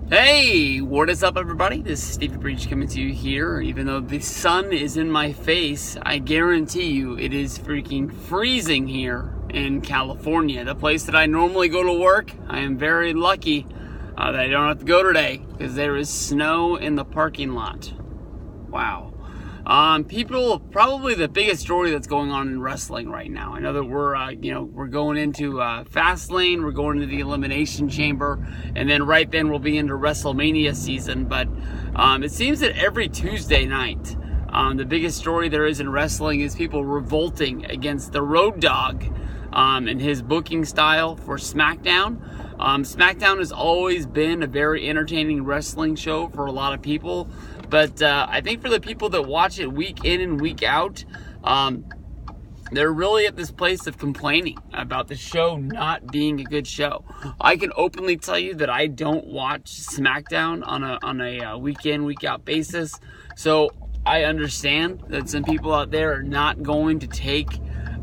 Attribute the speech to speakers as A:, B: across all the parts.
A: Hey, what is up, everybody? This is Stevie Breach coming to you here. Even though the sun is in my face, I guarantee you it is freaking freezing here in California, the place that I normally go to work. I am very lucky that I don't have to go today because there is snow in the parking lot. Wow. People, probably the biggest story that's going on in wrestling right now. I know that we're going into Fastlane, we're going into the Elimination Chamber, and then right then we'll be into WrestleMania season. But it seems that every Tuesday night, the biggest story there is in wrestling is people revolting against the Road Dogg and his booking style for Smackdown. Smackdown has always been a very entertaining wrestling show for a lot of people. But I think for the people that watch it week in and week out, they're really at this place of complaining about the show not being a good show. I can openly tell you that I don't watch SmackDown on a week in, week out basis. So I understand that some people out there are not going to take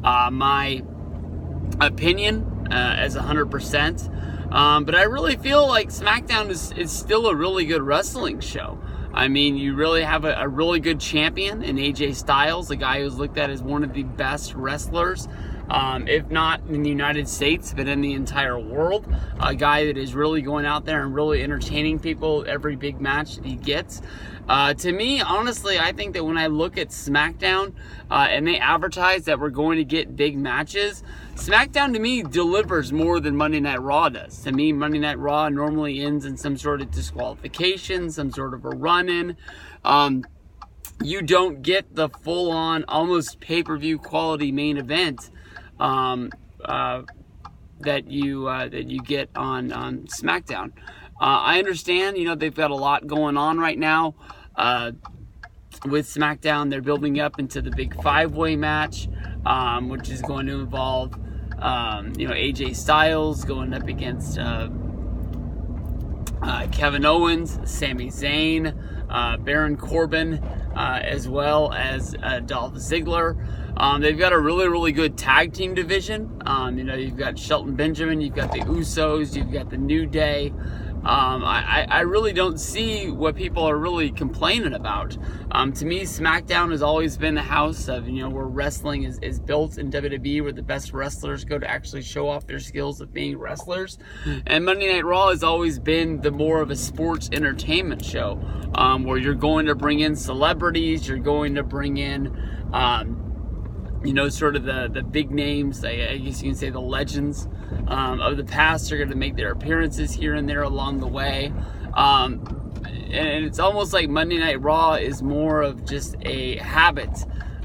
A: my opinion as 100%. But I really feel like SmackDown is still a really good wrestling show. I mean, you really have a really good champion in AJ Styles, a guy who's looked at as one of the best wrestlers, if not in the United States, but in the entire world. A guy that is really going out there and really entertaining people every big match that he gets. To me, honestly, I think that when I look at SmackDown and they advertise that we're going to get big matches, SmackDown to me delivers more than Monday Night Raw does. To me, Monday Night Raw normally ends in some sort of disqualification, some sort of a run-in. You don't get the full-on, almost pay-per-view quality main event that you get on SmackDown. I understand, they've got a lot going on right now with SmackDown. They're building up into the big five-way match, which is going to involve, AJ Styles going up against Kevin Owens, Sami Zayn, Baron Corbin, as well as Dolph Ziggler. They've got a really, really good tag team division. You've got Shelton Benjamin, you've got the Usos, you've got the New Day. I really don't see what people are really complaining about. To me, SmackDown has always been the house of, where wrestling is built in WWE, where the best wrestlers go to actually show off their skills of being wrestlers. And Monday Night Raw has always been the more of a sports entertainment show, where you're going to bring in celebrities, you're going to bring in, sort of the big names, I guess you can say the legends of the past are going to make their appearances here and there along the way. And it's almost like Monday Night Raw is more of just a habit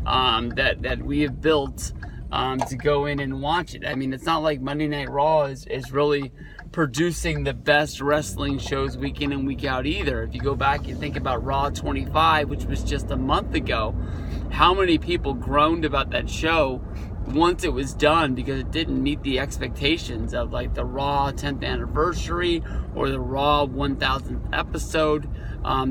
A: that we have built to go in and watch it. I mean, it's not like Monday Night Raw is really producing the best wrestling shows week in and week out either. If you go back and think about Raw 25, which was just a month ago, how many people groaned about that show once it was done because it didn't meet the expectations of like the Raw 10th anniversary or the Raw 1000th episode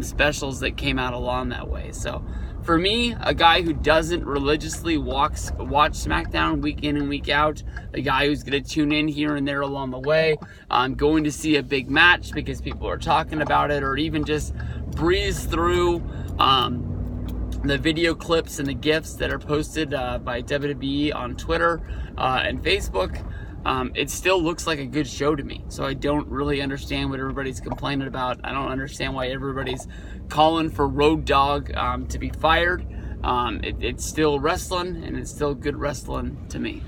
A: specials that came out along that way. So for me, a guy who doesn't religiously watch SmackDown week in and week out, a guy who's going to tune in here and there along the way, going to see a big match because people are talking about it, or even just breeze through the video clips and the GIFs that are posted by WWE on Twitter and Facebook, it still looks like a good show to me. So I don't really understand what everybody's complaining about. I don't understand why everybody's calling for Road Dogg to be fired. It's still wrestling, and it's still good wrestling to me.